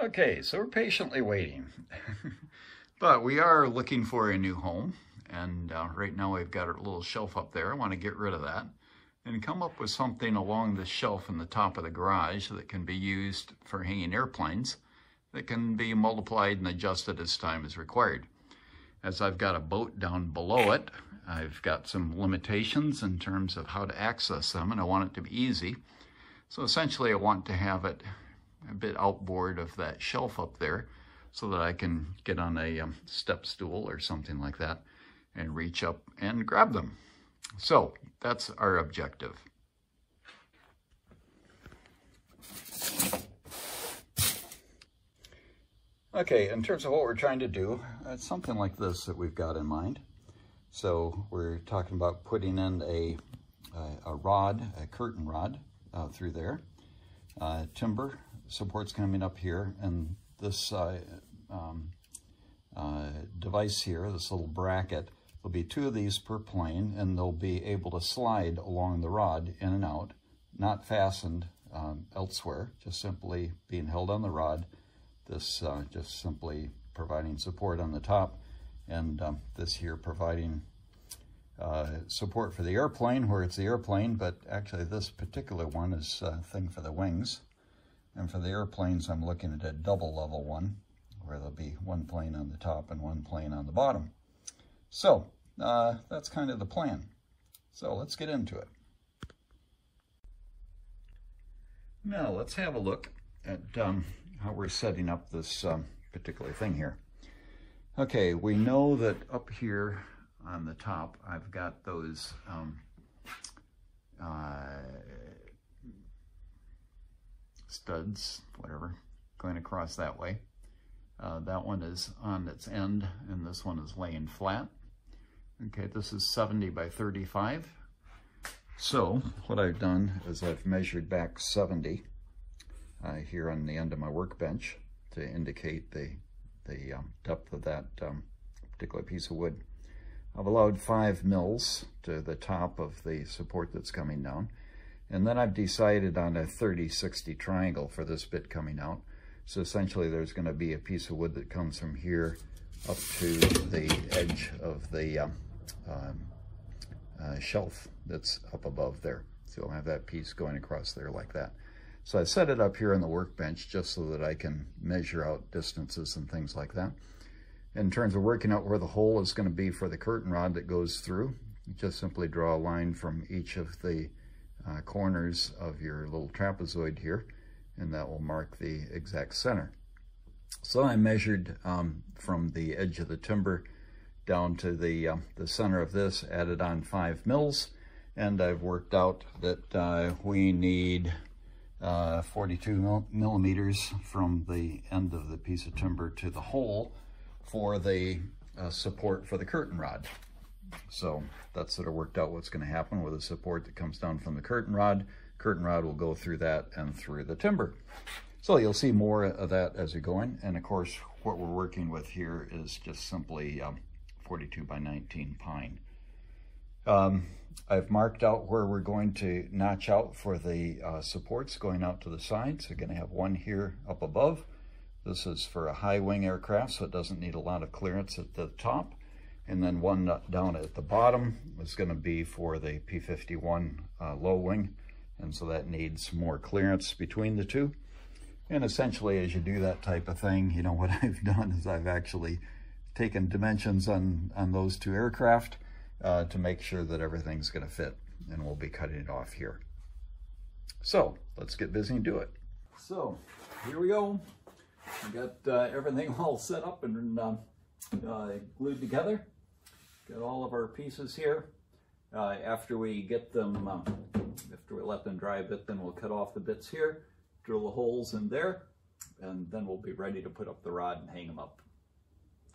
Okay, so we're patiently waiting, but we are looking for a new home. And right now we've got a little shelf up there. I want to get rid of that and come up with something along the shelf in the top of the garage that can be used for hanging airplanes that can be multiplied and adjusted as time is required. As I've got a boat down below it, I've got some limitations in terms of how to access them, and I want it to be easy. So essentially I want to have it a bit outboard of that shelf up there so that I can get on a step stool or something like that and reach up and grab them. So that's our objective. Okay, in terms of what we're trying to do, it's something like this that we've got in mind. So we're talking about putting in a rod, a curtain rod through there. Timber supports coming up here, and this device here, this little bracket, there'll be 2 of these per plane, and they'll be able to slide along the rod in and out, not fastened elsewhere, just simply being held on the rod. This just simply providing support on the top, and this here providing support for the airplane where it's the airplane, but actually this particular one is a thing for the wings. And for the airplanes, I'm looking at a double level one, where there'll be 1 plane on the top and 1 plane on the bottom. So that's kind of the plan. So let's get into it. Now let's have a look at how we're setting up this particular thing here. Okay, we know that up here on the top, I've got those studs, whatever, going across that way. That one is on its end, and this one is laying flat. Okay, this is 70 by 35. So what I've done is I've measured back 70 here on the end of my workbench to indicate the depth of that particular piece of wood. I've allowed 5 mils to the top of the support that's coming down. And then I've decided on a 30-60 triangle for this bit coming out. So essentially there's going to be a piece of wood that comes from here up to the edge of the shelf that's up above there. So I'll have that piece going across there like that. So I set it up here on the workbench just so that I can measure out distances and things like that. In terms of working out where the hole is going to be for the curtain rod that goes through, you just simply draw a line from each of the corners of your little trapezoid here, and that will mark the exact center. So I measured from the edge of the timber down to the center of this, added on 5 mils, and I've worked out that we need 42 millimeters from the end of the piece of timber to the hole for the support for the curtain rod. So that's sort of worked out what's going to happen with the support that comes down from the curtain rod. Curtain rod will go through that and through the timber. So you'll see more of that as we go in. And of course, what we're working with here is just simply 42 by 19 pine. I've marked out where we're going to notch out for the supports going out to the sides. We're going to have one here up above. This is for a high wing aircraft, so it doesn't need a lot of clearance at the top. And then one down at the bottom is going to be for the P-51 low wing, and so that needs more clearance between the two. And essentially, as you do that type of thing, you know, what I've done is I've actually taken dimensions on those 2 aircraft to make sure that everything's going to fit, and we'll be cutting it off here. So let's get busy and do it. So here we go. We got everything all set up and glued together. Got all of our pieces here. After we get them, after we let them dry a bit, then we'll cut off the bits here, drill the holes in there, and then we'll be ready to put up the rod and hang them up.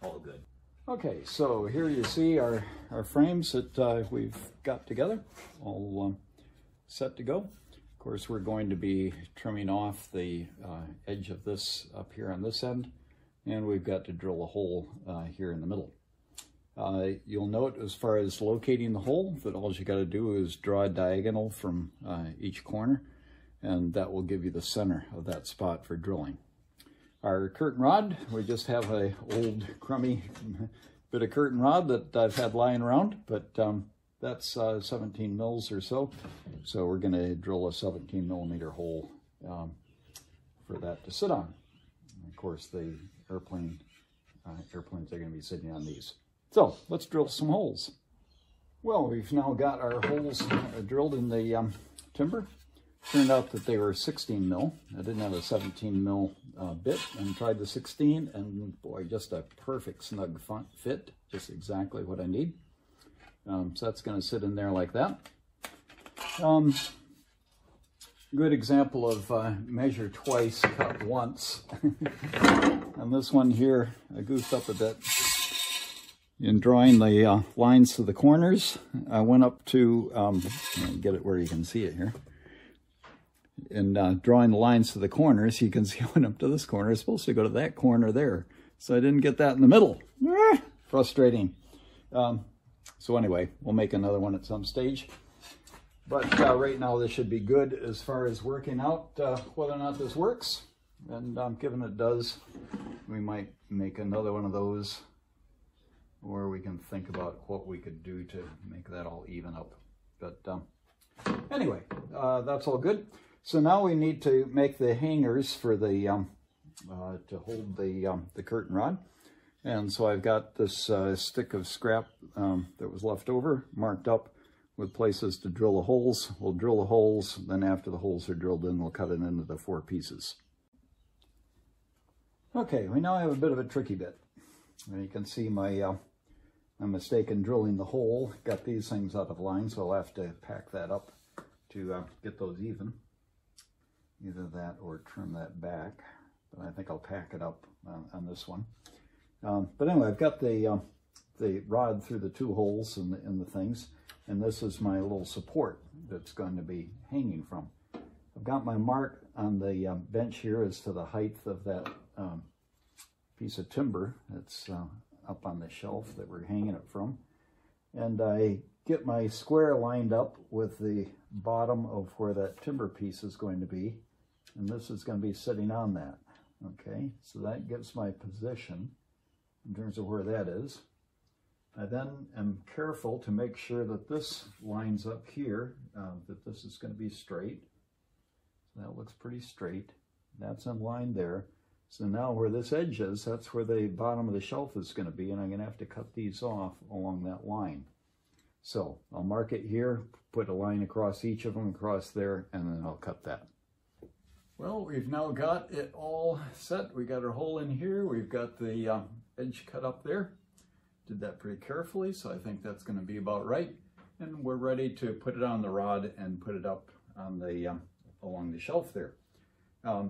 All good. Okay, so here you see our frames that we've got together, all set to go. Of course, we're going to be trimming off the edge of this up here on this end, and we've got to drill a hole here in the middle. You'll note as far as locating the hole that all you got to do is draw a diagonal from each corner, and that will give you the center of that spot for drilling. our curtain rod. We just have a old crummy bit of curtain rod that I've had lying around, but that's 17 mils or so. So we're going to drill a 17 millimeter hole for that to sit on. And of course, the airplanes are going to be sitting on these. So let's drill some holes. Well, we've now got our holes drilled in the timber. Turned out that they were 16 mil. I didn't have a 17 mil bit and tried the 16, and boy, just a perfect snug fit, just exactly what I need. So that's going to sit in there like that. Good example of measure twice, cut once. And this one here, I goofed up a bit in drawing the lines to the corners. I went up to, get it where you can see it here. In drawing the lines to the corners, you can see I went up to this corner. It's supposed to go to that corner there. So I didn't get that in the middle. Frustrating. So anyway, we'll make another one at some stage. But right now this should be good as far as working out whether or not this works. And given it does, we might make another one of those, or we can think about what we could do to make that all even up. But anyway, that's all good. So now we need to make the hangers for the to hold the curtain rod. And so I've got this stick of scrap that was left over, marked up with places to drill the holes. We'll drill the holes, then after the holes are drilled in, we'll cut it into the 4 pieces. Okay, we now have a bit of a tricky bit. And you can see my mistake in drilling the hole. Got these things out of line, so I'll have to pack that up to get those even. Either that or trim that back, but I think I'll pack it up on this one. But anyway, I've got the rod through the 2 holes in the things, and this is my little support that's going to be hanging from. I've got my mark on the bench here as to the height of that piece of timber that's up on the shelf that we're hanging it from. And I get my square lined up with the bottom of where that timber piece is going to be. And this is going to be sitting on that. Okay, so that gives my position in terms of where that is. I then am careful to make sure that this lines up here, that this is going to be straight. So that looks pretty straight. That's in line there. So now where this edge is, that's where the bottom of the shelf is going to be, and I'm going to have to cut these off along that line. So I'll mark it here, put a line across each of them, across there, and then I'll cut that. Well, we've now got it all set. We got our hole in here. We've got the edge cut up there. Did that pretty carefully, so I think that's going to be about right. And we're ready to put it on the rod and put it up on the along the shelf there. I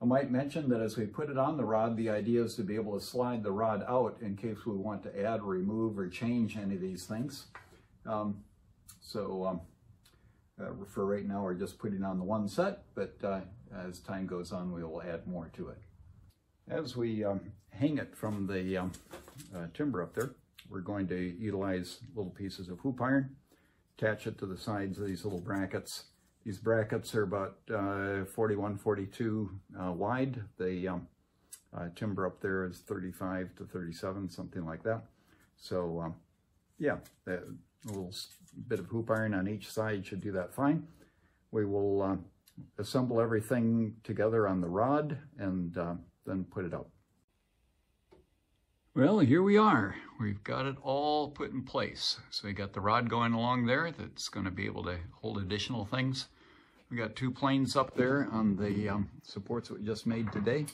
might mention that as we put it on the rod, the idea is to be able to slide the rod out in case we want to add, remove, or change any of these things. For right now, we're just putting on the one set, but as time goes on, we will add more to it. As we hang it from the timber up there, we're going to utilize little pieces of hoop iron, attach it to the sides of these little brackets. These brackets are about 41, 42 wide. The timber up there is 35 to 37, something like that. So yeah, a little bit of hoop iron on each side should do that fine. We will assemble everything together on the rod and then put it up. Well, here we are. We've got it all put in place. So we got the rod going along there that's going to be able to hold additional things. We got 2 planes up there on the supports that we just made today.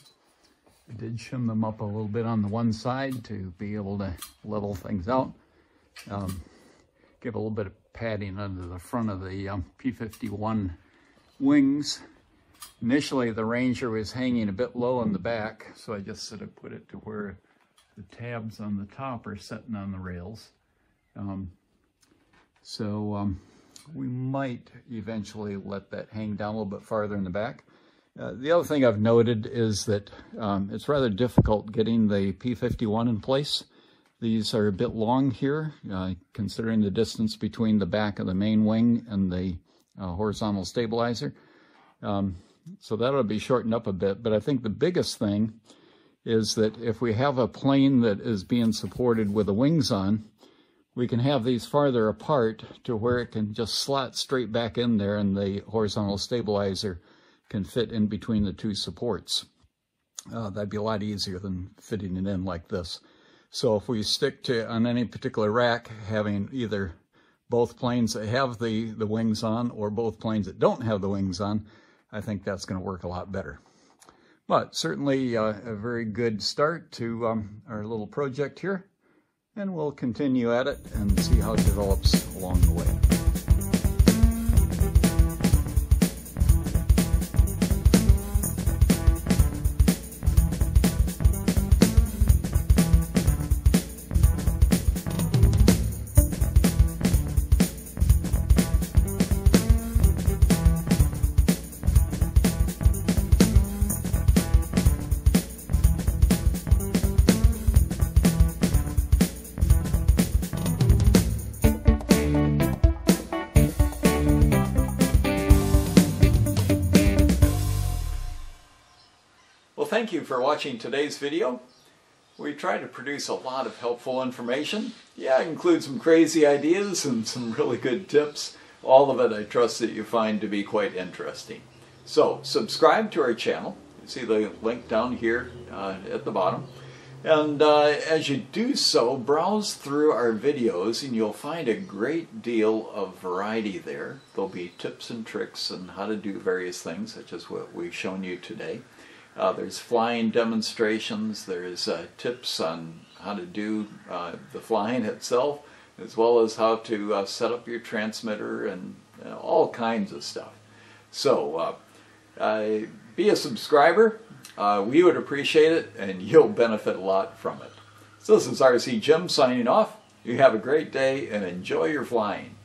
I did shim them up a little bit on the one side to be able to level things out. Give a little bit of padding under the front of the P-51 wings. Initially, the Ranger was hanging a bit low on the back, so I just sort of put it to where the tabs on the top are sitting on the rails. We might eventually let that hang down a little bit farther in the back. The other thing I've noted is that it's rather difficult getting the P-51 in place. These are a bit long here, considering the distance between the back of the main wing and the horizontal stabilizer. So that'll be shortened up a bit. But I think the biggest thing is that if we have a plane that is being supported with the wings on, we can have these farther apart to where it can just slot straight back in there and the horizontal stabilizer can fit in between the two supports. That'd be a lot easier than fitting it in like this. So if we stick to, on any particular rack, having either both planes that have the wings on or both planes that don't have the wings on, I think that's going to work a lot better. But certainly a very good start to our little project here, and we'll continue at it and see how it develops along the way. Thank you for watching today's video. We try to produce a lot of helpful information. Yeah, include some crazy ideas and some really good tips. All of it I trust that you find to be quite interesting. So subscribe to our channel. You see the link down here at the bottom. And as you do so, browse through our videos and you'll find a great deal of variety there. There'll be tips and tricks on how to do various things, such as what we've shown you today. There's flying demonstrations, there's tips on how to do the flying itself, as well as how to set up your transmitter and all kinds of stuff. So be a subscriber, we would appreciate it, and you'll benefit a lot from it. So this is RC Jim signing off. You have a great day and enjoy your flying.